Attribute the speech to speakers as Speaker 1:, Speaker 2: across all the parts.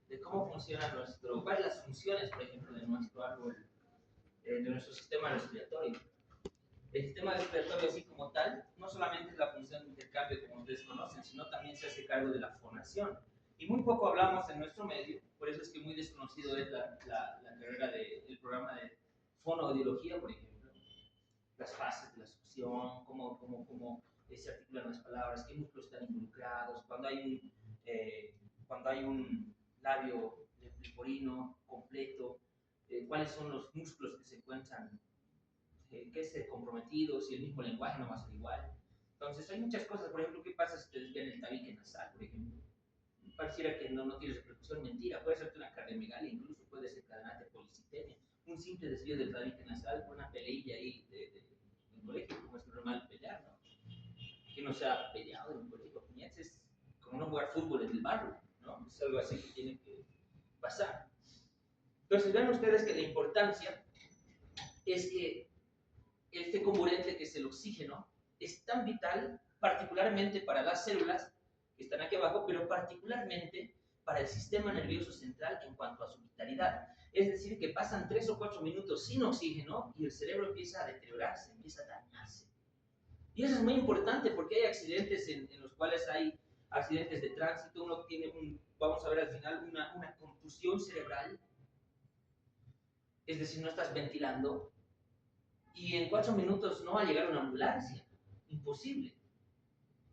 Speaker 1: De cómo funciona nuestro, cuáles las funciones, por ejemplo, de nuestro árbol, de nuestro sistema respiratorio. El sistema respiratorio así como tal, no solamente es la función de intercambio como ustedes conocen, sino también se hace cargo de la fonación. Y muy poco hablamos en nuestro medio, por eso es que muy desconocido es la carrera del programa de fonoaudiología, por ejemplo, las fases de la succión, cómo se articulan las palabras, qué músculos están involucrados, cuando hay un labio leporino completo, cuáles son los músculos que se encuentran que es comprometido, si el mismo lenguaje no va a ser igual. Entonces, hay muchas cosas. Por ejemplo, ¿qué pasa si te desvían el tabique nasal, por ejemplo? Pareciera que no tiene repercusión, mentira. Puede ser una cardiomegalia, incluso puede desencadenarte policitemia. Un simple desvío del tabique nasal por una peleilla ahí en colegio, como es normal pelear, ¿no? Que no se ha peleado en un colegio. Es como no jugar fútbol en el barrio, ¿no? Es algo así que tiene que pasar. Entonces, vean ustedes que la importancia es que este comburente que es el oxígeno es tan vital, particularmente para las células que están aquí abajo, pero particularmente para el sistema nervioso central en cuanto a su vitalidad. Es decir, que pasan 3 o 4 minutos sin oxígeno y el cerebro empieza a deteriorarse, empieza a dañarse. Y eso es muy importante porque hay accidentes en los cuales hay accidentes de tránsito, uno tiene vamos a ver al final, una contusión cerebral, es decir, no estás ventilando, y en 4 minutos no va a llegar una ambulancia. Imposible.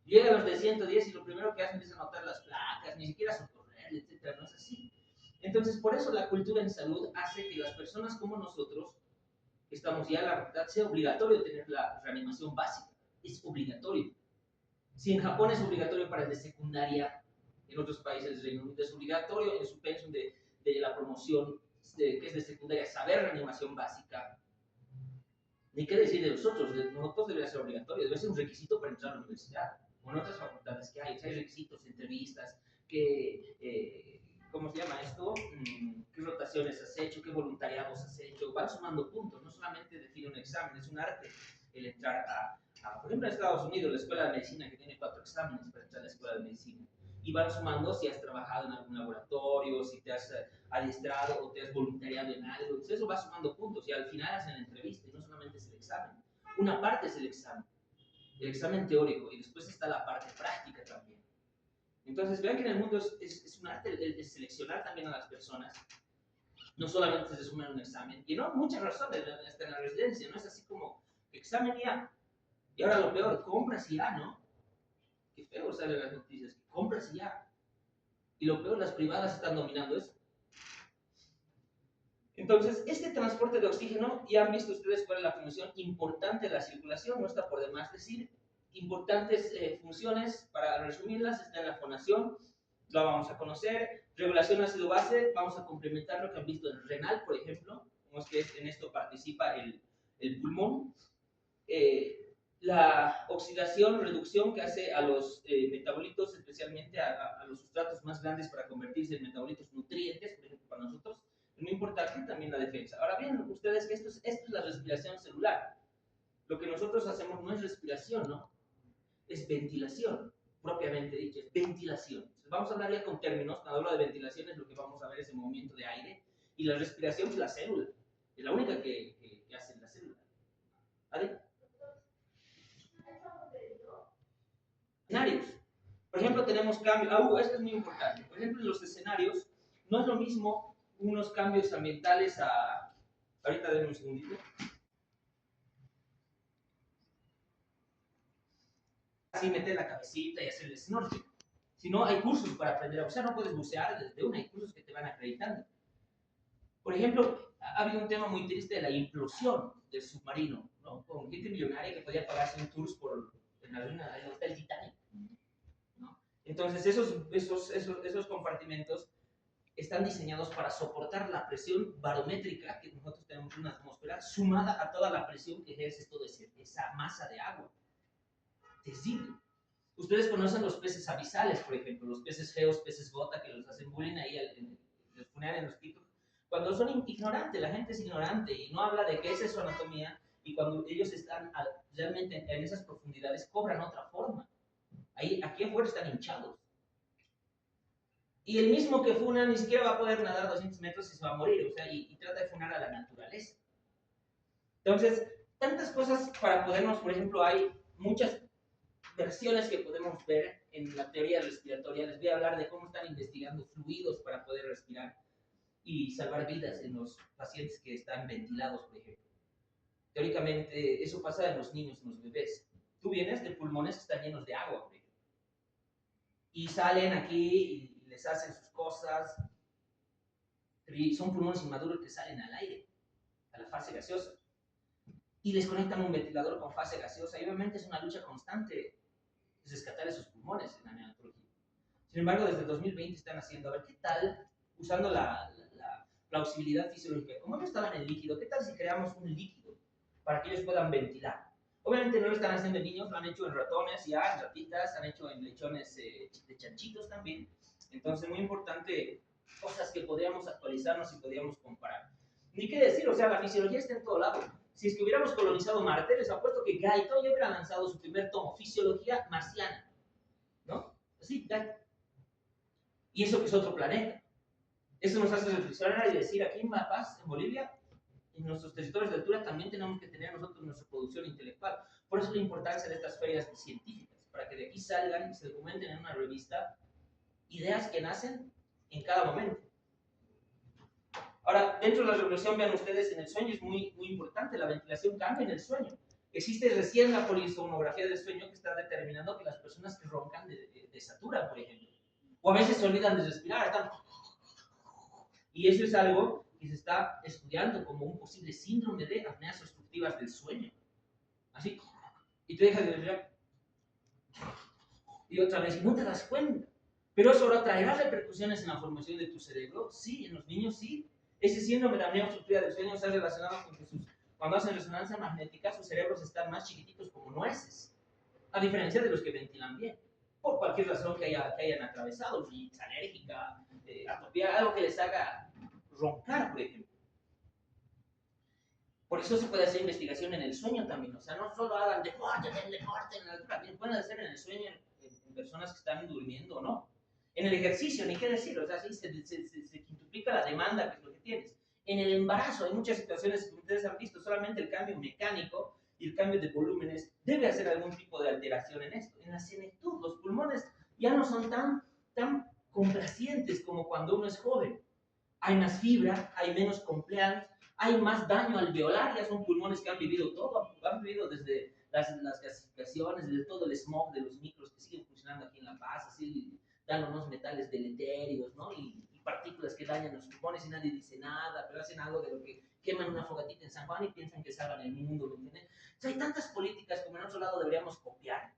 Speaker 1: Llegan los de 110 y lo primero que hacen es anotar las placas, ni siquiera socorrer, etcétera. No es así. Entonces, por eso la cultura en salud hace que las personas como nosotros, que estamos ya a la verdad, sea obligatorio tener la reanimación básica. Es obligatorio. Si en Japón es obligatorio para el de secundaria, en otros países del Reino Unido es obligatorio en su pensum de la promoción que es de secundaria saber reanimación básica. Ni qué decir de nosotros debería ser obligatorio, debe ser un requisito para entrar a la universidad, o en otras facultades que hay requisitos, entrevistas, ¿cómo se llama esto? ¿Qué rotaciones has hecho? ¿Qué voluntariados has hecho? Van sumando puntos, no solamente define un examen, es un arte el entrar por ejemplo, en Estados Unidos, la escuela de medicina que tiene 4 exámenes para entrar a la escuela de medicina, y van sumando si has trabajado en algún laboratorio, si te has adiestrado o te has voluntariado en algo. Entonces eso va sumando puntos y al final hacen la entrevista y no solamente es el examen. Una parte es el examen teórico y después está la parte práctica también. Entonces vean que en el mundo es un arte el seleccionar también a las personas. No solamente se suma en un examen. Y no, muchas razones, hasta en la residencia, no es así como examen ya. Y ahora lo peor, compras y ya, ¿no? Qué feo salen las noticias, compras y ya. Y lo peor, las privadas están dominando eso. Entonces, este transporte de oxígeno, ya han visto ustedes cuál es la función importante de la circulación, no está por demás decir. Importantes funciones, para resumirlas, está en la fonación, la vamos a conocer. Regulación ácido-base, vamos a complementar lo que han visto en renal, por ejemplo, como es que en esto participa el pulmón. La oxidación, reducción que hace a los metabolitos, especialmente a los sustratos más grandes para convertirse en metabolitos nutrientes, por ejemplo, para nosotros, es muy importante también la defensa. Ahora bien, ustedes que esto es la respiración celular. Lo que nosotros hacemos no es respiración, ¿no? Es ventilación, propiamente dicho, es ventilación. Entonces, vamos a hablar ya con términos, cuando hablo de ventilación es lo que vamos a ver es el movimiento de aire, y la respiración es la célula, es la única que hace la célula. ¿Vale? Escenarios. Por ejemplo, tenemos cambios, esto es muy importante. Por ejemplo, en los escenarios, no es lo mismo unos cambios ambientales a. Ahorita denme un segundito. Así meter la cabecita y hacer el snorkel. Si no, hay cursos para aprender a bucear, no puedes bucear desde una, hay cursos que te van acreditando. Por ejemplo, ha habido un tema muy triste de la implosión del submarino, ¿no? Con gente millonaria que podía pagarse un tour en la luna del hotel Titanic, ¿no? Entonces, esos compartimentos están diseñados para soportar la presión barométrica que nosotros tenemos en una atmósfera, sumada a toda la presión que ejerce toda esa masa de agua. Terrible. Ustedes conocen los peces abisales, por ejemplo, los peces feos, peces bota, que los hacen bullying ahí, los ponen en los TikTok. Cuando son ignorantes, la gente es ignorante y no habla de qué es su anatomía, y cuando ellos están realmente en esas profundidades cobran otra forma. Aquí afuera están hinchados. Y el mismo que funa ni siquiera va a poder nadar 200 metros y se va a morir, o sea, y trata de funar a la naturaleza. Entonces, tantas cosas para podernos, por ejemplo, hay muchas versiones que podemos ver en la teoría respiratoria. Les voy a hablar de cómo están investigando fluidos para poder respirar y salvar vidas en los pacientes que están ventilados, por ejemplo. Teóricamente, eso pasa en los niños, en los bebés. Tú vienes de pulmones que están llenos de agua, por ejemplo, y salen aquí y les hacen sus cosas, y son pulmones inmaduros que salen al aire, a la fase gaseosa, y les conectan un ventilador con fase gaseosa, y obviamente es una lucha constante rescatar esos pulmones en la neonatología. Sin embargo, desde el 2020 están haciendo, a ver qué tal, usando la plausibilidad fisiológica, como ellos estaban en líquido, qué tal si creamos un líquido para que ellos puedan ventilar. Obviamente no lo están haciendo en niños, lo han hecho en ratones ya, en ratitas, han hecho en lechones de chanchitos también. Entonces, muy importante, cosas que podríamos actualizarnos y podríamos comparar. Ni qué decir, o sea, la fisiología está en todo lado. Si es que hubiéramos colonizado Marte, les apuesto que Gaito ya hubiera lanzado su primer tomo, Fisiología Marciana, ¿no? Así, Gaito. Y eso que es otro planeta. Eso nos hace reflexionar y decir, aquí en La Paz, en Bolivia, en nuestros territorios de altura, también tenemos que tener nosotros nuestra producción intelectual. Por eso la importancia de estas ferias científicas, para que de aquí salgan y se documenten en una revista ideas que nacen en cada momento. Ahora, dentro de la regulación, vean ustedes, en el sueño es muy importante, la ventilación cambia en el sueño. Existe recién la polisomnografía del sueño que está determinando que las personas que roncan desaturan, por ejemplo. O a veces se olvidan de respirar, están... Y eso es algo que se está estudiando como un posible síndrome de apneas obstructivas del sueño. Así. Y tú dejas de respirar. Y otra vez, y no te das cuenta. Pero eso ahora traerá repercusiones en la formación de tu cerebro. Sí, en los niños sí. Ese síndrome de apnea obstructiva del sueño está relacionado con que cuando hacen resonancia magnética, sus cerebros están más chiquititos como nueces. A diferencia de los que ventilan bien. Por cualquier razón que hayan atravesado, rinitis alérgica, atopía, algo que les haga roncar, por ejemplo. Por eso se puede hacer investigación en el sueño también. O sea, no solo hagan deporte en la altura, también pueden hacer en el sueño en personas que están durmiendo o no. En el ejercicio, ni qué decir, o sea, sí, se quintuplica la demanda, que es lo que tienes. En el embarazo hay muchas situaciones que ustedes han visto, solamente el cambio mecánico y el cambio de volúmenes debe hacer algún tipo de alteración en esto. En la senectud, los pulmones ya no son tan complacientes como cuando uno es joven. Hay más fibra, hay menos compliance, hay más daño alveolar, ya son pulmones que han vivido todo, han vivido desde las gasificaciones, desde todo el smog de los micros que siguen funcionando aquí en La Paz, así dándonos metales deleterios, ¿no? Y partículas que dañan los pulmones y nadie dice nada, pero hacen algo de lo que queman una fogatita en San Juan y piensan que salvan el mundo, ¿me entienden? O sea, hay tantas políticas como en otro lado deberíamos copiar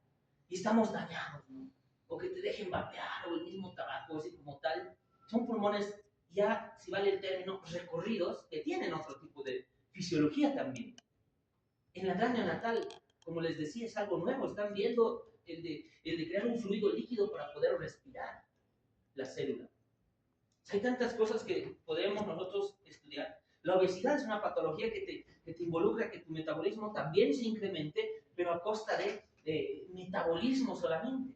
Speaker 1: y estamos dañados, ¿no? O que te dejen vapear o el mismo tabaco, así como tal. Son pulmones ya, si vale el término, recorridos que tienen otro tipo de fisiología también. En la edad neonatal, como les decía, es algo nuevo. Están viendo el de crear un fluido líquido para poder respirar la célula. Hay tantas cosas que podemos nosotros estudiar. La obesidad es una patología que te involucra que tu metabolismo también se incremente, pero a costa de metabolismo solamente.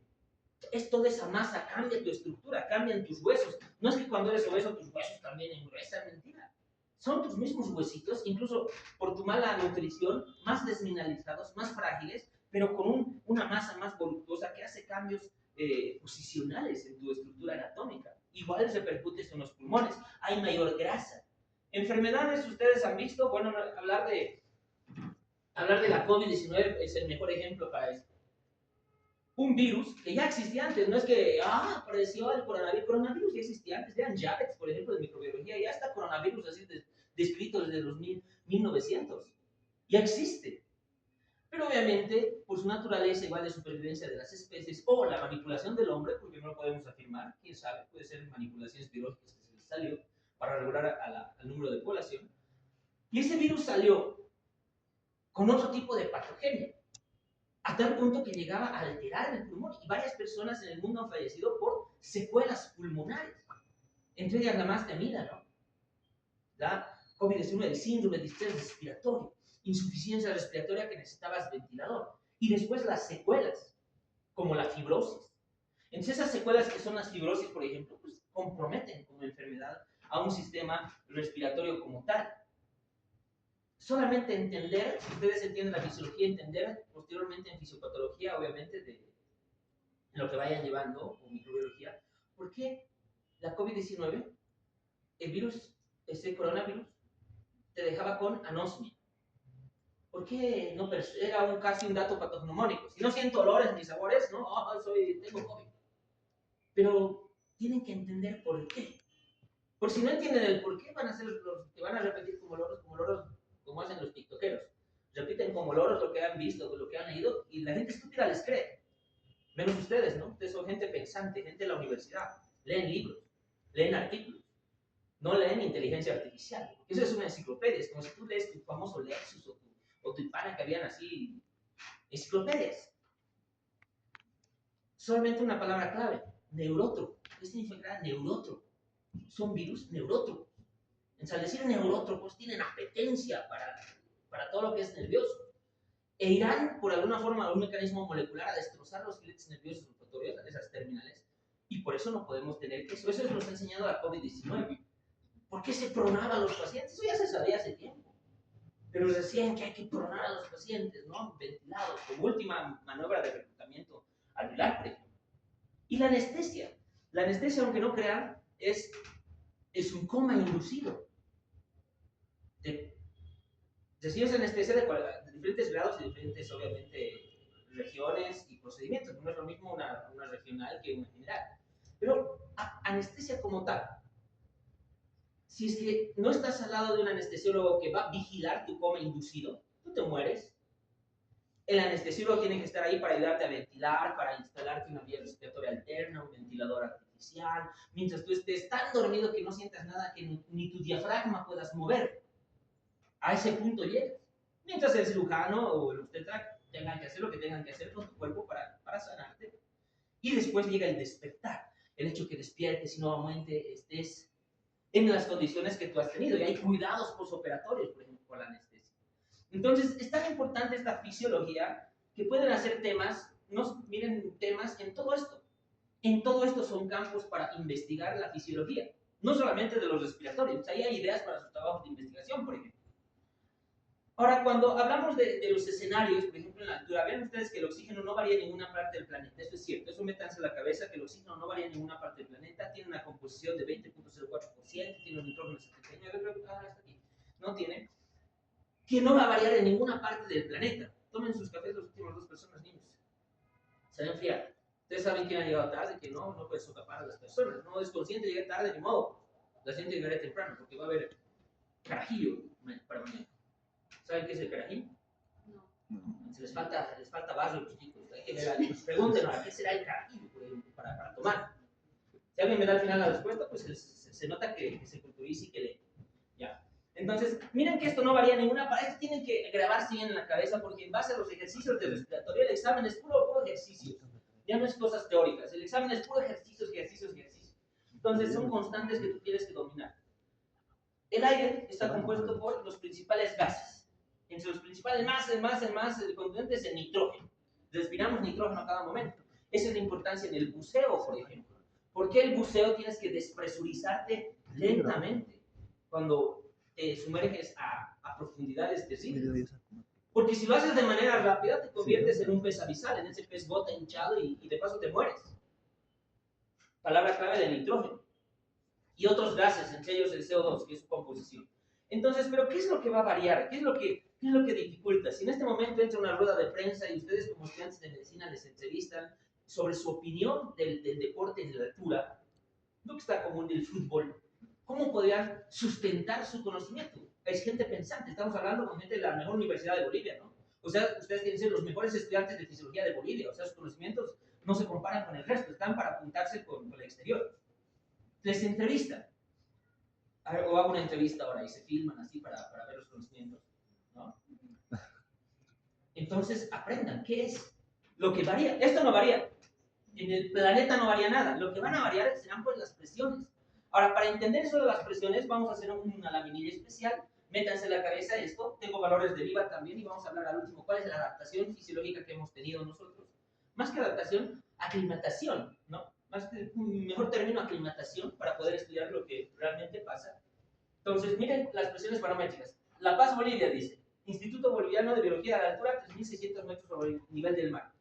Speaker 1: Es toda esa masa, cambia tu estructura, cambian tus huesos. No es que cuando eres obeso tus huesos también engruesan, mentira. Son tus mismos huesitos, incluso por tu mala nutrición, más desmineralizados, más frágiles, pero con una masa más voluptuosa que hace cambios posicionales en tu estructura anatómica. Igual repercutes en los pulmones, hay mayor grasa. Enfermedades, ustedes han visto, bueno, hablar de la COVID-19 es el mejor ejemplo para esto. Un virus que ya existía antes, no es que, apareció el coronavirus ya existía antes, vean Javits, por ejemplo, de microbiología, ya está coronavirus así descrito desde los 1900, ya existe. Pero obviamente, por su naturaleza igual de supervivencia de las especies o la manipulación del hombre, porque no lo podemos afirmar, quién sabe, puede ser manipulaciones biológicas que se les salió para regular al número de población, y ese virus salió con otro tipo de patogenia, a tal punto que llegaba a alterar el pulmón y varias personas en el mundo han fallecido por secuelas pulmonares, entre ellas la más temida, ¿no? La COVID-19, el síndrome de estrés respiratorio, insuficiencia respiratoria que necesitabas ventilador, y después las secuelas. como la fibrosis. Entonces esas secuelas que son las fibrosis, por ejemplo, pues comprometen como enfermedad a un sistema respiratorio como tal. Solamente entender, si ustedes entienden la fisiología, entender posteriormente en fisiopatología, obviamente, de lo que vayan llevando, o microbiología, ¿por qué la COVID-19, el virus, este coronavirus, te dejaba con anosmia? ¿Por qué no era casi un dato patognomónico? Si no siento olores ni sabores, no, tengo COVID. Pero tienen que entender por qué. Por si no entienden el por qué, van a ser los que van a repetir como loros, como hacen los tiktokeros. Repiten como loros lo que han visto, lo que han leído, y la gente estúpida les cree. Menos ustedes, ¿no? Ustedes son gente pensante, gente de la universidad. Leen libros, leen artículos, no leen inteligencia artificial. Eso es una enciclopedia. Es como si tú lees tu famoso Lexus o tu Hispana, que habían así enciclopedias. Solamente una palabra clave: neurótropo. ¿Qué significa neurótropo? Son virus neurotropos. Al decir neurotropos, tienen apetencia para todo lo que es nervioso. E irán, por alguna forma, un mecanismo molecular a destrozar los filetes nerviosos olfatorios, esas terminales, y por eso no podemos tener queso. Eso nos ha enseñado la COVID-19. ¿Por qué se pronaba a los pacientes? Eso ya se sabía hace tiempo. Pero nos decían que hay que pronar a los pacientes, ¿no? Ventilados, como última maniobra de reclutamiento alveolar, por ejemplo. Y la anestesia. La anestesia, aunque no crean, es un coma inducido. Decimos anestesia de diferentes grados y diferentes, obviamente, regiones y procedimientos. No es lo mismo una regional que una general. Pero anestesia como tal, si es que no estás al lado de un anestesiólogo que va a vigilar tu coma inducido, tú te mueres. El anestesiólogo tiene que estar ahí para ayudarte a ventilar, para instalarte una vía respiratoria alterna, un ventilador artificial, mientras tú estés tan dormido que no sientas nada, que ni tu diafragma puedas mover. A ese punto llegas. Mientras el cirujano o el obstetra tengan que hacer lo que tengan que hacer con tu cuerpo para sanarte. Y después llega el despertar. El hecho que despiertes y nuevamente estés en las condiciones que tú has tenido. Y hay cuidados posoperatorios, por ejemplo, con la anestesia. Entonces, es tan importante esta fisiología que pueden hacer temas, miren, temas en todo esto. En todo esto son campos para investigar la fisiología. No solamente de los respiratorios. Ahí hay ideas para sus trabajos de investigación, por ejemplo. Ahora, cuando hablamos de los escenarios, por ejemplo, en la altura, vean ustedes que el oxígeno no varía en ninguna parte del planeta. Eso es cierto. Eso métanse en la cabeza, que el oxígeno no varía en ninguna parte del planeta. Tiene una composición de 20.04%, tiene un nitrógeno 79, creo que hasta aquí. No tiene. Que no va a variar en ninguna parte del planeta. Tomen sus cafés las últimas 2 personas, niños. Se van a enfriar. Ustedes saben quién ha llegado tarde, que no puede sopapar a las personas. No es consciente de llegar tarde, ni modo. La gente llegará temprano, porque va a haber carajillo para mañana. ¿Saben qué es el carajillo? No. Les falta barrio, chicos. Hay que ver ahí. Pregúntenos, ¿qué será el carajillo para tomar? Si alguien me da al final la respuesta, pues se nota que se culturiza y que lee. Ya. Entonces, miren que esto no varía en ninguna parte. Tienen que grabarse bien en la cabeza, porque en base a los ejercicios de respiratorio, el examen es puro ejercicio. Ya no es cosas teóricas. El examen es puro ejercicios. Entonces, son constantes que tú tienes que dominar. El aire está compuesto por los principales gases. Entre los principales, más contundente es el nitrógeno. Respiramos nitrógeno a cada momento. Esa es la importancia en el buceo, por ejemplo. ¿Por qué el buceo tienes que despresurizarte lentamente cuando te sumerges a profundidades terribles? Porque si lo haces de manera rápida, te conviertes en un pez abisal, en ese pez gota hinchado y de paso te mueres. Palabra clave del nitrógeno. Y otros gases, entre ellos el CO2, que es su composición. Entonces, ¿pero qué es lo que va a variar? ¿Qué es lo que dificulta? Si en este momento entra una rueda de prensa y ustedes como estudiantes de medicina les entrevistan sobre su opinión del deporte en la altura, lo que está común del fútbol, ¿cómo podrían sustentar su conocimiento? Es gente pensante, estamos hablando con gente de la mejor universidad de Bolivia, ¿no? O sea, ustedes tienen que ser los mejores estudiantes de fisiología de Bolivia, o sea, sus conocimientos no se comparan con el resto, están para apuntarse con el exterior. Les entrevistan, o hago una entrevista ahora y se filman así para ver los conocimientos, ¿no? Entonces aprendan qué es lo que varía. Esto no varía, en el planeta no varía nada, lo que van a variar serán pues las presiones. Ahora, para entender eso de las presiones, vamos a hacer una laminilla especial. Métanse en la cabeza esto, tengo valores de Viva también y vamos a hablar al último cuál es la adaptación fisiológica que hemos tenido nosotros Más que adaptación, aclimatación, ¿no? Más que un mejor término, aclimatación, para poder estudiar lo que realmente pasa. Entonces, miren las presiones barométricas. La Paz, Bolivia, dice, Instituto Boliviano de Biología a la altura, 3.600 metros sobre el nivel del mar.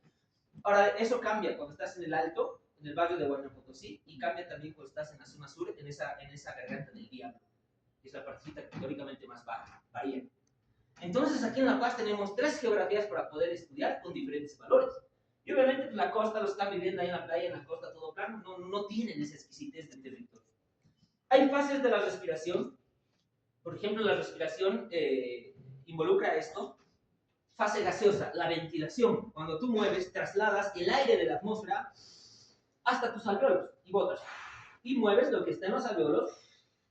Speaker 1: Ahora, eso cambia cuando estás en el alto, en el barrio de Huayna Potosí, y cambia también cuando estás en la zona sur, en esa garganta del diablo, que es la partecita teóricamente más baja, varía. Entonces, aquí en La Paz tenemos 3 geografías para poder estudiar con diferentes valores. Y obviamente pues, la costa, los están viviendo ahí en la playa, en la costa, todo plano, no tienen esa exquisitez del territorio. Hay fases de la respiración. Por ejemplo, la respiración involucra esto. Fase gaseosa, la ventilación. Cuando tú mueves, trasladas el aire de la atmósfera hasta tus alveolos y botas. Y mueves lo que está en los alveolos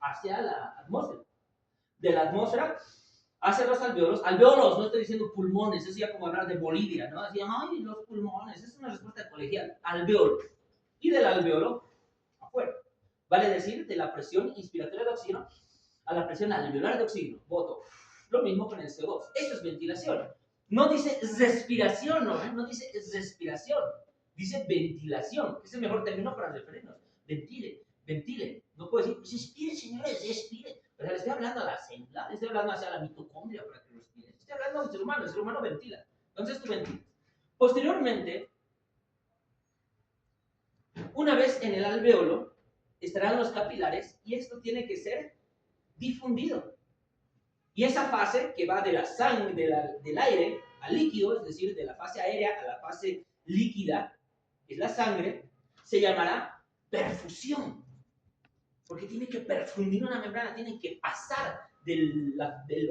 Speaker 1: hacia la atmósfera. De la atmósfera hacia los alveolos. Alveolos, no estoy diciendo pulmones, eso ya como hablar de Bolivia, ¿no? Decían, ay, los pulmones, es una respuesta colegial. Alveolos. Y del alveolo afuera. Vale decir, de la presión inspiratoria de oxígeno a la presión alveolar de oxígeno. Voto. Lo mismo con el CO2. Eso es ventilación. No dice respiración, no dice respiración. Dice ventilación. Es el mejor término para referirnos. Ventile. No puedo decir, respire, señores, respire. Pero le estoy hablando a la célula, le estoy hablando hacia la mitocondria para que respire. Estoy hablando al ser humano, el ser humano ventila. Entonces tú ventilas. Posteriormente, una vez en el alveolo, estarán los capilares y esto tiene que ser difundido. Y esa fase que va de la sangre, del aire al líquido, es decir, de la fase aérea a la fase líquida, que es la sangre, se llamará perfusión. Porque tiene que perfundir una membrana, tiene que pasar del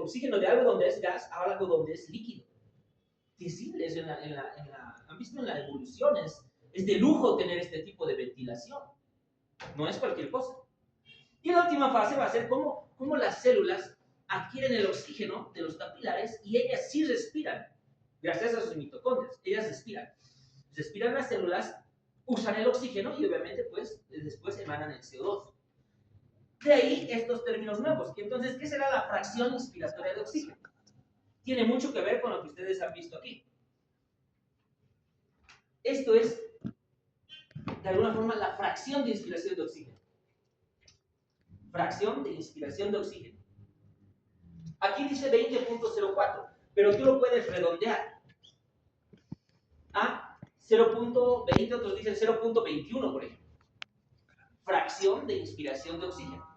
Speaker 1: oxígeno de algo donde es gas a algo donde es líquido. Visible, han visto en la evolución, es de lujo tener este tipo de ventilación. No es cualquier cosa. Y la última fase va a ser cómo las células adquieren el oxígeno de los capilares y ellas sí respiran, gracias a sus mitocondrias. Ellas respiran las células, usan el oxígeno y obviamente pues después emanan el CO2. De ahí estos términos nuevos. Entonces, ¿qué será la fracción inspiratoria de oxígeno? Tiene mucho que ver con lo que ustedes han visto aquí. Esto es, de alguna forma, la fracción de inspiración de oxígeno. Fracción de inspiración de oxígeno. Aquí dice 20.04, pero tú lo puedes redondear a 0.20, otros dicen 0.21, por ejemplo. Fracción de inspiración de oxígeno.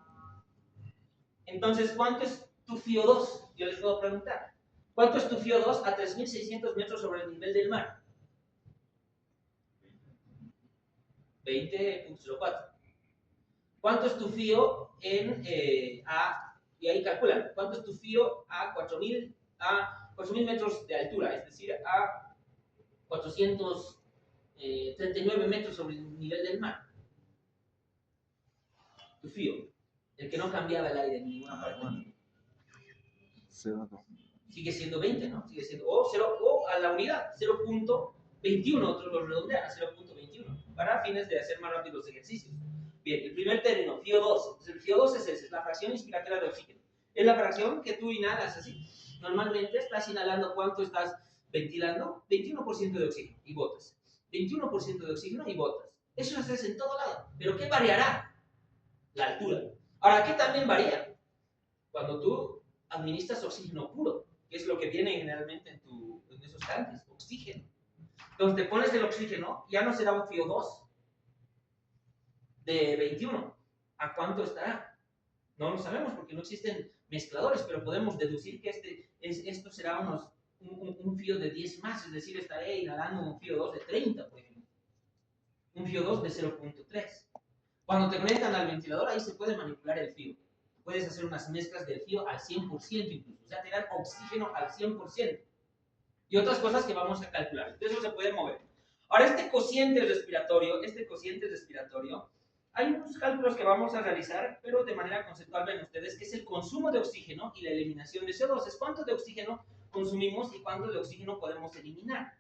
Speaker 1: Entonces, ¿cuánto es tu FiO2? Yo les puedo preguntar. ¿Cuánto es tu FiO2 a 3.600 metros sobre el nivel del mar? 20.04. ¿Cuánto es tu FiO y ahí calculan, cuánto es tu FiO a 4.000 metros de altura, es decir, a 439 metros sobre el nivel del mar? Tu FiO, el que no cambiaba el aire en ninguna parte. Sigue siendo 20, ¿no? Sigue siendo, o a la unidad, 0.21, otros lo redondean a 0.21, para fines de hacer más rápido los ejercicios. Bien, el primer término, FiO2. Entonces, el FiO2 es ese, es la fracción inspiratoria de oxígeno. Es la fracción que tú inhalas así. Normalmente estás inhalando, ¿cuánto estás ventilando? 21% de oxígeno y botas. 21% de oxígeno y botas. Eso se hace en todo lado. ¿Pero qué variará? La altura. Ahora, ¿qué también varía? Cuando tú administras oxígeno puro, que es lo que viene generalmente en esos tanques, oxígeno. Entonces te pones el oxígeno, ya no será un FiO2 de 21. ¿A cuánto estará? No lo sabemos porque no existen mezcladores, pero podemos deducir que esto será un FiO de 10 más, es decir, estaré inhalando un FiO2 de 30, por ejemplo. Un FiO2 de 0.3. Cuando te conectan al ventilador, ahí se puede manipular el FiO. Puedes hacer unas mezclas del FiO al 100% incluso, o sea, te dan oxígeno al 100%. Y otras cosas que vamos a calcular. Entonces, eso se puede mover. Ahora, este cociente respiratorio, hay unos cálculos que vamos a realizar, pero de manera conceptual ven ustedes que es el consumo de oxígeno y la eliminación de CO2. Es cuánto de oxígeno consumimos y cuánto de oxígeno podemos eliminar.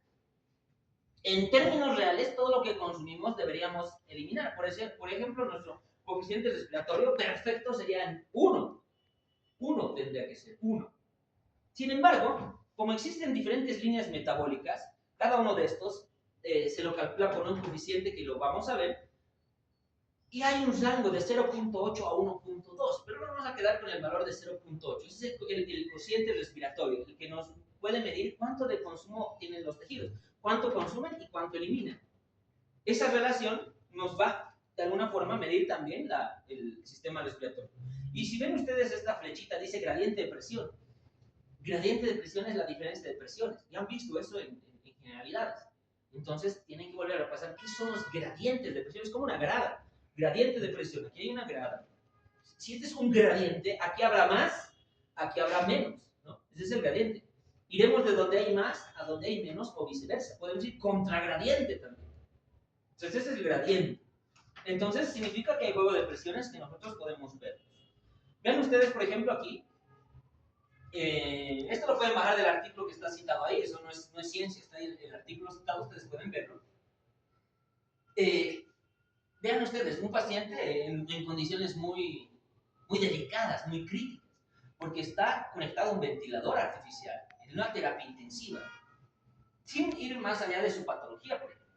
Speaker 1: En términos reales, todo lo que consumimos deberíamos eliminar. Por ejemplo, nuestro coeficiente respiratorio perfecto sería 1. 1 tendría que ser 1. Sin embargo, como existen diferentes líneas metabólicas, cada uno de estos se lo calcula con un coeficiente que lo vamos a ver, y hay un rango de 0.8 a 1.2, pero no vamos a quedar con el valor de 0.8. Ese es el cociente respiratorio, el que nos puede medir cuánto de consumo tienen los tejidos, cuánto consumen y cuánto eliminan. Esa relación nos va, de alguna forma, a medir también el sistema respiratorio. Y si ven ustedes esta flechita, dice gradiente de presión. Gradiente de presión es la diferencia de presiones. Ya han visto eso en generalidades. Entonces, tienen que volver a repasar qué son los gradientes de presión. Es como una grada. Gradiente de presión. Aquí hay una grada. Si este es un gradiente, aquí habrá más, aquí habrá menos, ¿no? Ese es el gradiente. Iremos de donde hay más a donde hay menos o viceversa. Podemos ir contragradiente también. Entonces, ese es el gradiente. Entonces, significa que hay juego de presiones que nosotros podemos ver. Vean ustedes, por ejemplo, aquí. Esto lo pueden bajar del artículo que está citado ahí. Eso no es ciencia, está ahí el artículo citado, ustedes pueden verlo. Vean ustedes, un paciente en condiciones muy delicadas, muy críticas, porque está conectado a un ventilador artificial, en una terapia intensiva, sin ir más allá de su patología, por ejemplo.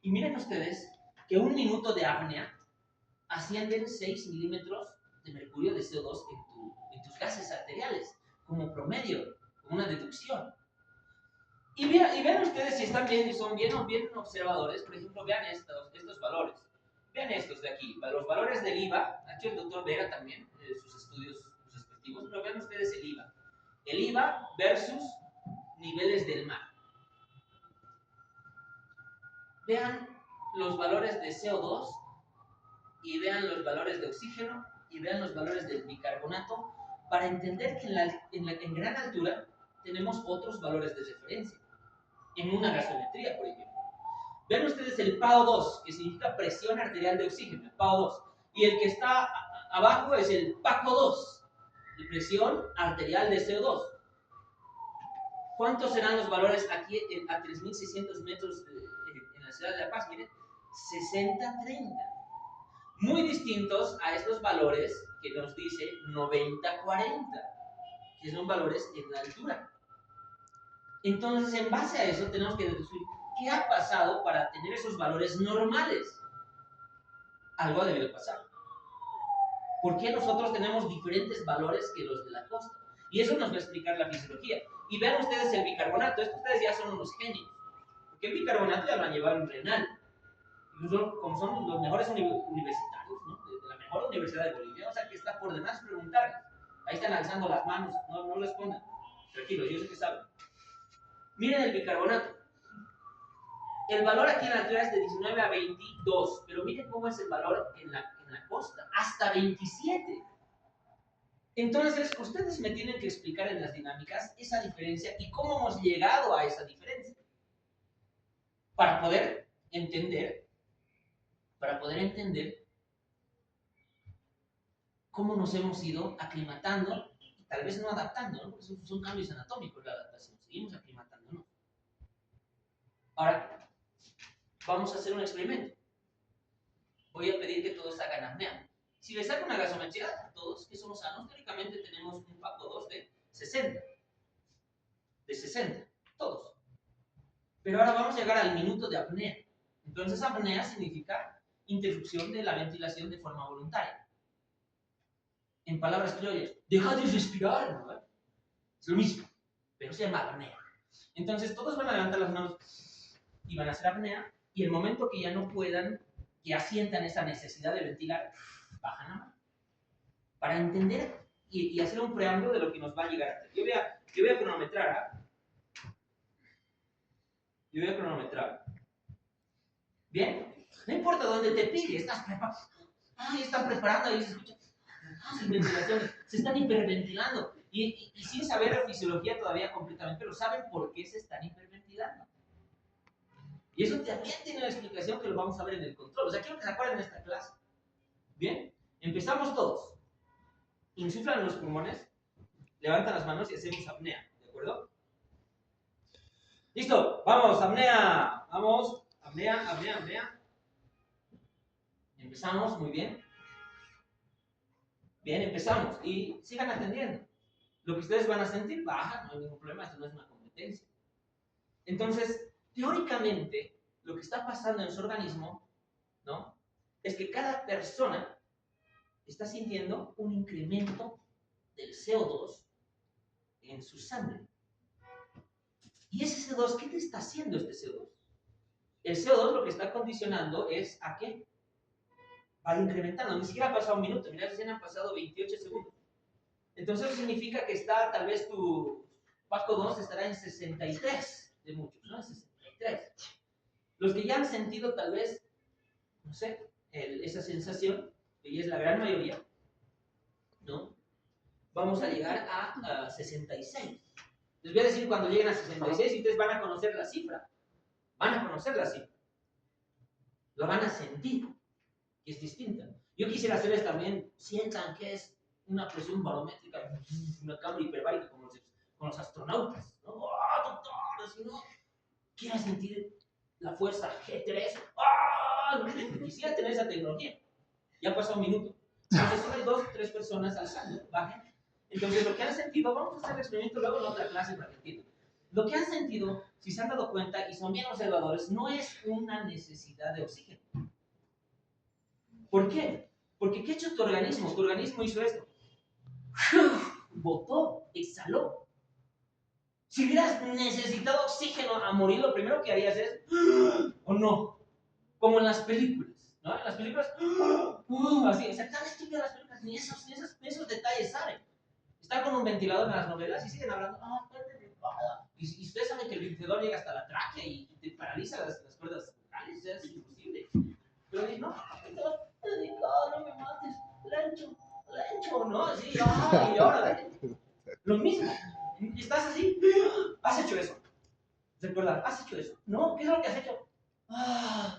Speaker 1: Y miren ustedes que un minuto de apnea ascienden 6 milímetros de mercurio de CO2 en tus gases arteriales, como promedio, como una deducción. Y vean ustedes si están bien y son bien observadores. Por ejemplo, vean estos valores. Vean estos de aquí, los valores del IVA. Ha hecho el doctor Vega también, sus estudios respectivos, pero vean ustedes el IVA. El IVA versus niveles del mar. Vean los valores de CO2 y vean los valores de oxígeno y vean los valores del bicarbonato para entender que en gran altura tenemos otros valores de referencia. En una gasometría, por ejemplo. Vean ustedes el PaO2, que significa presión arterial de oxígeno, el PaO2. Y el que está abajo es el PaCO2, la presión arterial de CO2. ¿Cuántos serán los valores aquí a 3.600 metros en la ciudad de La Paz? Miren, 60-30. Muy distintos a estos valores que nos dice 90-40, que son valores en la altura. Entonces, en base a eso, tenemos que deducir qué ha pasado para tener esos valores normales. Algo ha debido pasar. ¿Por qué nosotros tenemos diferentes valores que los de la costa? Y eso nos va a explicar la fisiología. Y vean ustedes el bicarbonato. Estos ustedes ya son unos genios. Porque el bicarbonato ya lo han llevado en renal. Incluso como son los mejores universitarios, ¿no? de la mejor universidad de Bolivia. O sea que está por demás preguntarles. Ahí están alzando las manos. No respondan. Tranquilos, yo sé que saben. Miren el bicarbonato. El valor aquí en la altura es de 19 a 22, pero miren cómo es el valor en la costa, hasta 27. Entonces, ustedes me tienen que explicar en las dinámicas esa diferencia y cómo hemos llegado a esa diferencia. Para poder entender cómo nos hemos ido aclimatando y tal vez no adaptando, ¿no? Son cambios anatómicos la adaptación, seguimos aclimatándonos. Ahora, vamos a hacer un experimento. Voy a pedir que todos hagan apnea. Si les hago una gasometría a todos que somos sanos, teóricamente tenemos un PaCO2 de 60. De 60, todos. Pero ahora vamos a llegar al minuto de apnea. Entonces, apnea significa interrupción de la ventilación de forma voluntaria. En palabras criollas, deja de respirar, ¿no? Es lo mismo, pero se llama apnea. Entonces, todos van a levantar las manos y van a hacer apnea, y el momento que ya no puedan, que asientan esa necesidad de ventilar, bajan la mano. Para entender y hacer un preámbulo de lo que nos va a llegar a hacer. Yo voy a cronometrar. Bien, no importa dónde te pille, estás preparado. Están preparando, ahí se escucha. Ventilaciones, se están hiperventilando. Y sin saber la fisiología todavía completamente, pero saben por qué se están hiperventilando. Y eso también tiene una explicación que lo vamos a ver en el control. O sea, quiero que se acuerden de esta clase. Bien, empezamos todos. Insuflan los pulmones, levantan las manos y hacemos apnea, ¿de acuerdo? Listo, vamos, apnea. Vamos, apnea. Empezamos, muy bien. Bien, empezamos y sigan atendiendo. Lo que ustedes van a sentir baja, no hay ningún problema, esto no es una competencia. Entonces, teóricamente, lo que está pasando en su organismo, ¿no? Es que cada persona está sintiendo un incremento del CO2 en su sangre. ¿Y ese CO2 qué te está haciendo este CO2? El CO2 lo que está condicionando es a qué va incrementando. Ni siquiera ha pasado un minuto, mira, recién han pasado 28 segundos. Entonces eso significa que está, tal vez tu Paco 2 estará en 63 de muchos, ¿no? 63. Los que ya han sentido tal vez, no sé, esa sensación, que ya es la gran mayoría, ¿no? Vamos a llegar a 66. Les voy a decir cuando lleguen a 66 y ustedes van a conocer la cifra. Van a conocer la cifra. Lo van a sentir, que es distinta. Yo quisiera hacerles también, sientan que es una presión barométrica, una cámara hiperbárica como los astronautas, ¿no? ¡Oh, doctor! Así, ¿no? Quiero sentir la fuerza G3. ¡Ah! Quisiera tener esa tecnología. Ya pasó un minuto. Entonces solo hay 2 o 3 personas alzando, bajen. Entonces lo que han sentido, vamos a hacer el experimento luego en otra clase para que entiendan. Lo que han sentido, si se han dado cuenta y son bien observadores, no es una necesidad de oxígeno. ¿Por qué? Porque ¿qué ha hecho tu organismo? Tu organismo hizo esto. Botó, exhaló. Si hubieras necesitado oxígeno a morir, lo primero que harías es, ¿o no? Como en las películas, ¿no? En las películas, así, exactamente igual las películas, ni esos detalles saben. Están con un ventilador en las novelas y siguen hablando, y ustedes saben que el ventilador llega hasta la tráquea y te paraliza las cuerdas vocales, es imposible. Pero no, no me mates, Lencho, ¿no? Así, y ahora, lo mismo. Estás así, has hecho eso. Recordar, has hecho eso. No, ¿qué es lo que has hecho?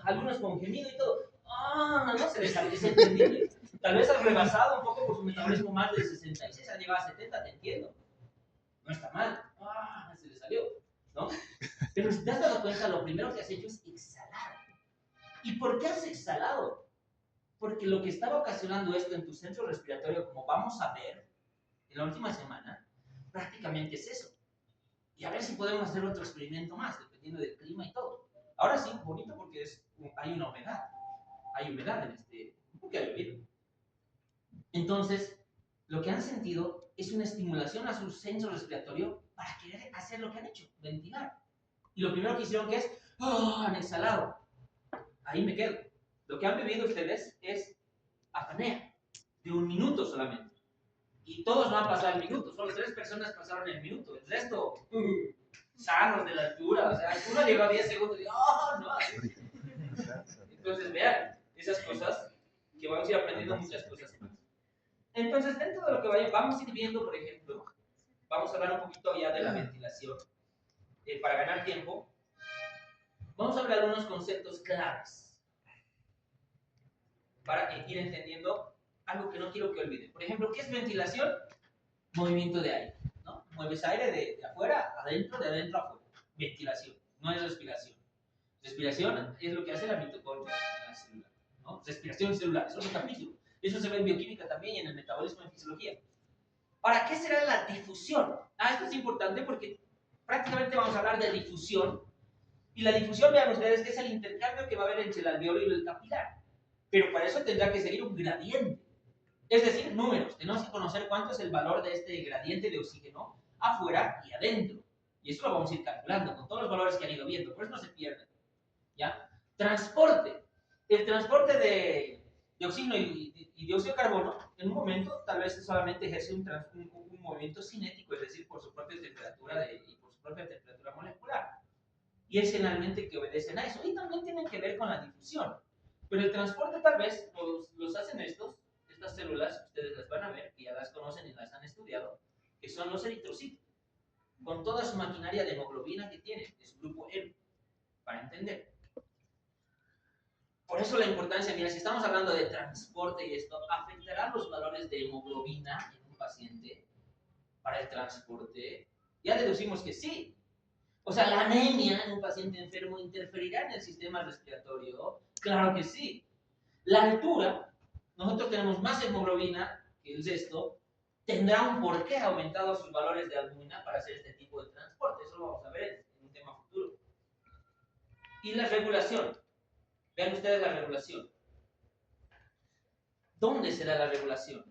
Speaker 1: Algunos con gemido y todo. No se les sale, es entendible. Tal vez has rebasado un poco por su metabolismo más de 66, has llegado a 70, te entiendo. No está mal. Se le salió, ¿no? Pero si te has dado cuenta, lo primero que has hecho es exhalar. ¿Y por qué has exhalado? Porque lo que estaba ocasionando esto en tu centro respiratorio, como vamos a ver en la última semana, prácticamente es eso. Y a ver si podemos hacer otro experimento más, dependiendo del clima y todo. Ahora sí, bonito porque hay una humedad. Hay humedad en porque ha llovido. Entonces, lo que han sentido es una estimulación a su centro respiratorio para querer hacer lo que han hecho, ventilar. Y lo primero que hicieron que es, han exhalado. Ahí me quedo. Lo que han vivido ustedes es apnea, de 1 minuto solamente. Y todos no han pasado el minuto, solo 3 personas pasaron el minuto. El resto, sanos de la altura. O sea, uno llegó a 10 segundos y, no. Entonces, vean, esas cosas que vamos a ir aprendiendo muchas cosas más. Entonces, dentro de lo que vamos a ir viendo, por ejemplo, vamos a hablar un poquito ya de la ventilación. Para ganar tiempo, vamos a hablar de unos conceptos claves para ir entendiendo algo que no quiero que olviden. Por ejemplo, ¿qué es ventilación? Movimiento de aire, ¿no? Mueves aire de afuera adentro, de adentro a afuera. Ventilación, no es respiración. Respiración es lo que hace la mitocondria en la célula, ¿no? Respiración celular, eso es un capítulo. Eso se ve en bioquímica también y en el metabolismo en fisiología. ¿Para qué será la difusión? Esto es importante porque prácticamente vamos a hablar de difusión. Y la difusión, vean ustedes, que es el intercambio que va a haber entre el alveolo y el capilar. Pero para eso tendrá que seguir un gradiente. Es decir, números. Tenemos que conocer cuánto es el valor de este gradiente de oxígeno afuera y adentro. Y eso lo vamos a ir calculando con todos los valores que han ido viendo. Por eso no se pierden. ¿Ya? Transporte. El transporte de oxígeno y dióxido de carbono, en un momento, tal vez solamente ejerce un movimiento cinético, es decir, por su propia temperatura y por su propia temperatura molecular. Y es generalmente que obedecen a eso. Y también tienen que ver con la difusión. Pero el transporte tal vez los hacen estas células, ustedes las van a ver, que ya las conocen y las han estudiado, que son los eritrocitos, con toda su maquinaria de hemoglobina que tienen, de su grupo M, para entender. Por eso la importancia, mira, si estamos hablando de transporte y esto, ¿afectará los valores de hemoglobina en un paciente para el transporte? Ya deducimos que sí. O sea, la anemia en un paciente enfermo interferirá en el sistema respiratorio. Claro que sí. La altura, nosotros tenemos más hemoglobina que el resto, tendrá un porqué aumentado sus valores de albumina para hacer este tipo de transporte. Eso lo vamos a ver en un tema futuro. Y la regulación. Vean ustedes la regulación. ¿Dónde se da la regulación?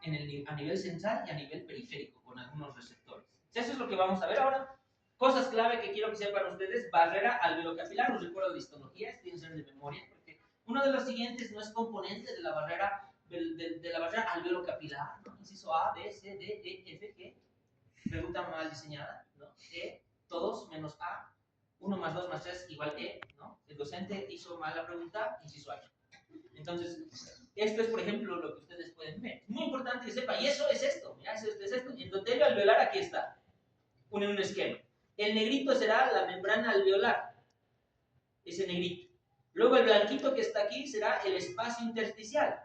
Speaker 1: A nivel central y a nivel periférico, con algunos receptores. Eso es lo que vamos a ver ahora. Cosas clave que quiero que sepan ustedes: barrera alveolocapilar. Os recuerdo de histología, tienen que ser de memoria, porque uno de los siguientes no es componente de la barrera, de la barrera alveolocapilar, ¿no? Inciso A, B, C, D, E, F, G. Pregunta mal diseñada, ¿no? E, todos menos A. 1 más 2 más 3 igual E, ¿no? El docente hizo mal la pregunta, inciso H. Entonces, esto es, por ejemplo, lo que ustedes pueden ver. Es muy importante que sepa, y eso es esto, mira, eso es esto. Endotelio alveolar, aquí está, en un esquema. El negrito será la membrana alveolar, ese negrito. Luego el blanquito que está aquí será el espacio intersticial.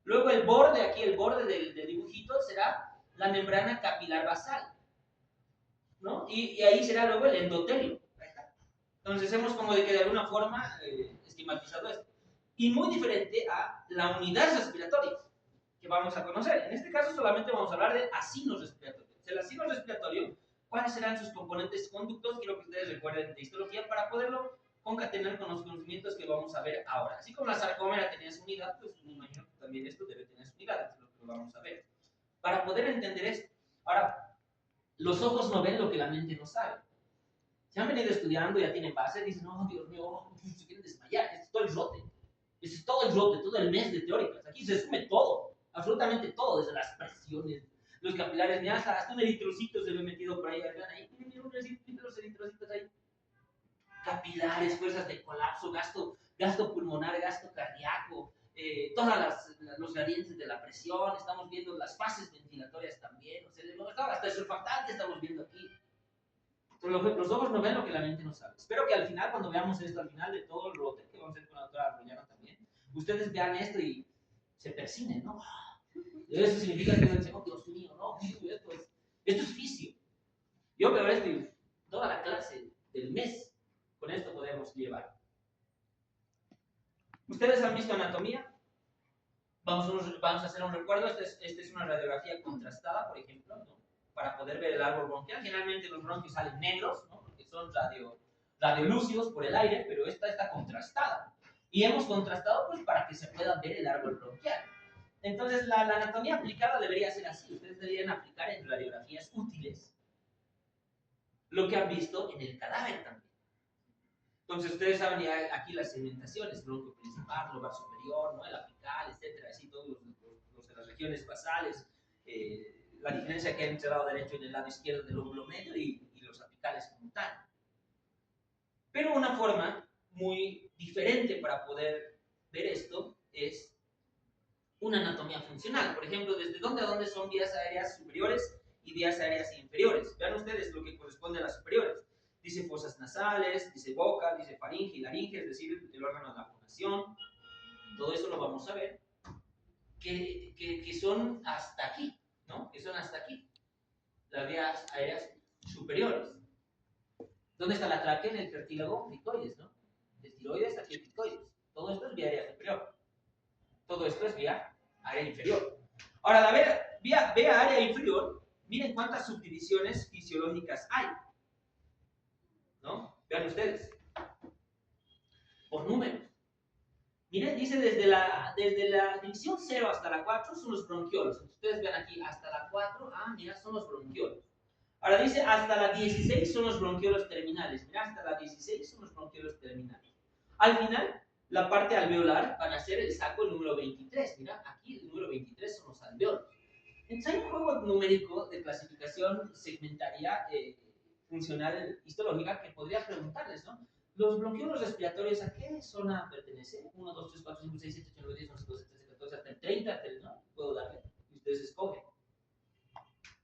Speaker 1: Luego el borde, aquí el borde del dibujito, será la membrana capilar basal, ¿no? Y ahí será luego el endotelio. Entonces hemos como de que de alguna forma esquematizado esto. Y muy diferente a la unidad respiratoria que vamos a conocer. En este caso solamente vamos a hablar de acinos respiratorios. El acino respiratorio, ¿cuáles serán sus componentes conductos? Quiero que ustedes recuerden de histología para poderlo concatenar con los conocimientos que vamos a ver ahora. Así como la sarcómera tenía su unidad, pues me imagino que también esto debe tener su unidad, es lo que vamos a ver. Para poder entender esto. Ahora, los ojos no ven lo que la mente no sabe. Si han venido estudiando, ya tienen base, dicen, no, Dios mío, se quieren desmayar, esto es todo el rote. Eso es todo el rote, todo el mes de teóricas. Aquí se sume todo, absolutamente todo, desde las presiones, los capilares, mira, hasta un eritrocito se lo he metido por ahí, vean ahí, miren los eritrocitos ahí. Capilares, fuerzas de colapso, gasto pulmonar, gasto cardíaco, todos los gradientes de la presión, estamos viendo las fases ventilatorias también, o sea, hasta el surfactante estamos viendo aquí. Los ojos no ven lo que la mente no sabe. Espero que al final, cuando veamos esto, al final de todo el rote, que vamos a hacer con la doctora Arroyano también, ustedes vean esto y se persinen, ¿no? Eso significa que dicen, oh, Dios mío, no, esto es fisio. Yo veo esto y toda la clase del mes, con esto podemos llevar. ¿Ustedes han visto anatomía? Vamos a hacer un recuerdo. Esta es una radiografía contrastada, por ejemplo, ¿no? Para poder ver el árbol bronquial. Generalmente los bronquios salen negros, ¿no? Porque son radiolúcidos por el aire, pero esta está contrastada. Y hemos contrastado pues para que se pueda ver el árbol bronquial. Entonces la anatomía aplicada debería ser así. Ustedes deberían aplicar en radiografías útiles lo que han visto en el cadáver también. Entonces ustedes saben ya aquí las segmentaciones: bronquio principal, lobar superior, ¿no? El apical, etcétera, así todos los de las regiones basales, la diferencia que hay entre el lado derecho y el lado izquierdo del lóbulo medio y los apicales como tal. Pero una forma muy diferente para poder ver esto es una anatomía funcional. Por ejemplo, ¿desde dónde a dónde son vías aéreas superiores y vías aéreas inferiores? Vean ustedes lo que corresponde a las superiores. Dice fosas nasales, dice boca, dice faringe y laringe, es decir, el órgano de la fonación. Todo eso lo vamos a ver. Que son hasta aquí, ¿no? Que son hasta aquí. Las vías aéreas superiores. ¿Dónde está la tráquea? En el cartílago cricoides, ¿no? De tiroides aquí el cricoides. Todo esto es vía aérea superior. Todo esto es vía área inferior. Ahora, la vía área inferior, miren cuántas subdivisiones fisiológicas hay, ¿no? Vean ustedes. Por números. Miren, dice desde la división 0 hasta la 4 son los bronquiolos. Ustedes ven aquí, hasta la 4, mira, son los bronquiolos. Ahora dice, hasta la 16 son los bronquiolos terminales. Mira, hasta la 16 son los bronquiolos terminales. Al final, la parte alveolar van a ser el saco número 23. Mira, aquí el número 23 son los alveolos. Entonces hay un juego numérico de clasificación segmentaria funcional histológica que podría preguntarles, ¿no? Los bronquiolos respiratorios, ¿a qué zona pertenecen? 1, 2, 3, 4, 5, 6, 7, 8, 9, 10, 11, 12, 13, 14, hasta el 30, ¿no? Puedo darle, y ustedes escogen.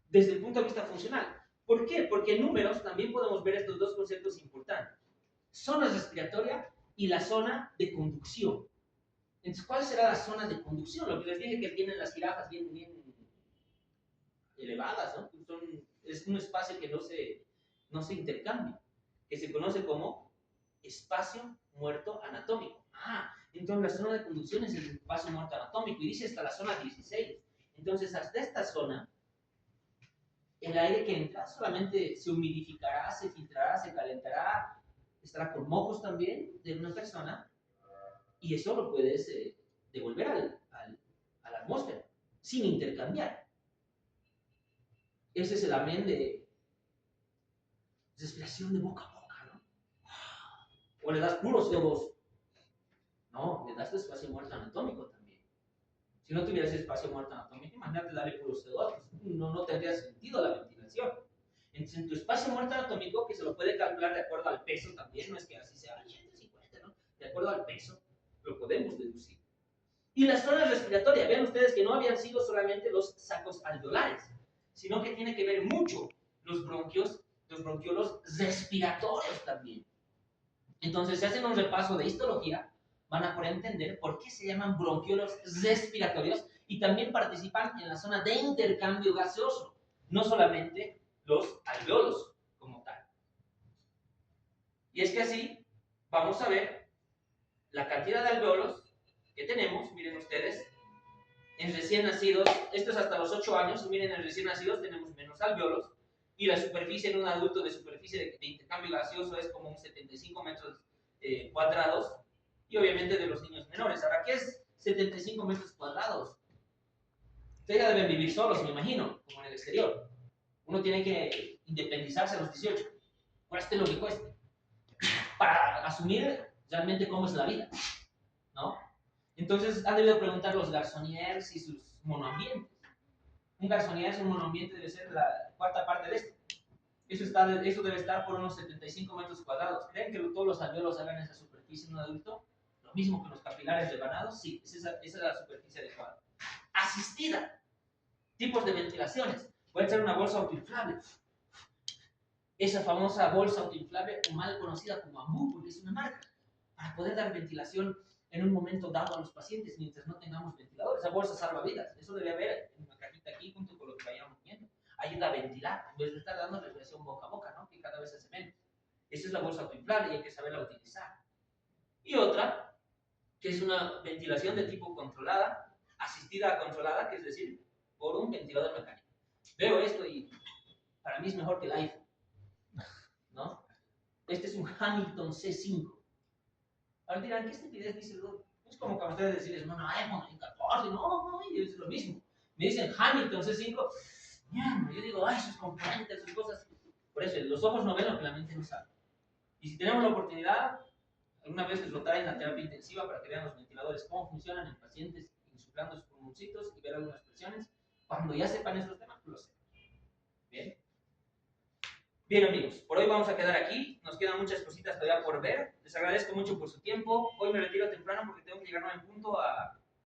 Speaker 1: Desde el punto de vista funcional. ¿Por qué? Porque en números también podemos ver estos dos conceptos importantes. Zona respiratoria y la zona de conducción. Entonces, ¿cuál será la zona de conducción? Lo que les dije que tienen las jirafas bien elevadas, ¿no? Es un espacio que no se intercambia, que se conoce como espacio muerto anatómico. Entonces la zona de conducción es el espacio muerto anatómico y dice hasta la zona 16. Entonces, hasta esta zona, el aire que entra solamente se humidificará, se filtrará, se calentará estará con mocos también de una persona, y eso lo puedes devolver a la atmósfera, sin intercambiar. Ese es el amén de respiración de boca a boca, ¿no? O le das puros CO2. No, le das espacio muerto anatómico también. Si no tuvieras espacio muerto anatómico, imagínate darle puros CO2. No tendría sentido la ventilación. Entonces, en tu espacio muerto anatómico, que se lo puede calcular de acuerdo al peso también, no es que así sea 150, ¿no? De acuerdo al peso, lo podemos deducir. Y las zonas respiratorias, vean ustedes que no habían sido solamente los sacos alveolares, sino que tiene que ver mucho los bronquiolos respiratorios también. Entonces, si hacen un repaso de histología, van a poder entender por qué se llaman bronquiolos respiratorios y también participan en la zona de intercambio gaseoso, no solamente los alveolos como tal. Y es que así vamos a ver la cantidad de alveolos que tenemos, miren ustedes, en recién nacidos, esto es hasta los 8 años, y miren, en recién nacidos tenemos menos alveolos, y la superficie en un adulto de superficie de intercambio gaseoso es como un 75 metros cuadrados, y obviamente de los niños menores. Ahora, ¿qué es 75 metros cuadrados? Ustedes ya deben vivir solos, me imagino, como en el exterior. Uno tiene que independizarse a los 18, cueste lo que cueste, para asumir realmente cómo es la vida, ¿no? Entonces han debido preguntar los garzoniers y sus monoambientes. Un garzonier, un monoambiente, debe ser la cuarta parte de esto. Eso debe estar por unos 75 metros cuadrados. ¿Creen que todos los alveolos hagan esa superficie en un adulto? Lo mismo que los capilares rebanados, sí, esa es la superficie adecuada. Asistida. Tipos de ventilaciones. Puede ser una bolsa autoinflable. Esa famosa bolsa autoinflable, o mal conocida como AMBU, porque es una marca, para poder dar ventilación en un momento dado a los pacientes mientras no tengamos ventiladores. Esa bolsa salva vidas. Eso debe haber en una cajita aquí junto con lo que vayamos viendo. Ayuda a ventilar en vez de estar dando respiración boca a boca, ¿no? Que cada vez se hace menos. Esa es la bolsa autoinflable y hay que saberla utilizar. Y otra, que es una ventilación de tipo controlada, asistida a controlada, que es decir, por un ventilador mecánico. Veo esto y para mí es mejor que el iPhone, ¿no? Este es un Hamilton C5. Ahora dirán, ¿qué estupidez dice el otro? Es como cuando ustedes deciden, no, iPhone, hay 14, no, es lo mismo. Me dicen Hamilton C5, yo digo, ay, sus componentes, sus cosas. Por eso, los ojos no ven lo que la mente no sabe. Y si tenemos la oportunidad, alguna vez les lo traen a terapia intensiva para que vean los ventiladores, cómo funcionan en pacientes, insuflando sus pulmoncitos y ver algunas presiones. Cuando ya sepan estos temas, lo sepan. Bien. Bien, amigos, por hoy vamos a quedar aquí. Nos quedan muchas cositas todavía por ver. Les agradezco mucho por su tiempo. Hoy me retiro temprano porque tengo que llegar en punto a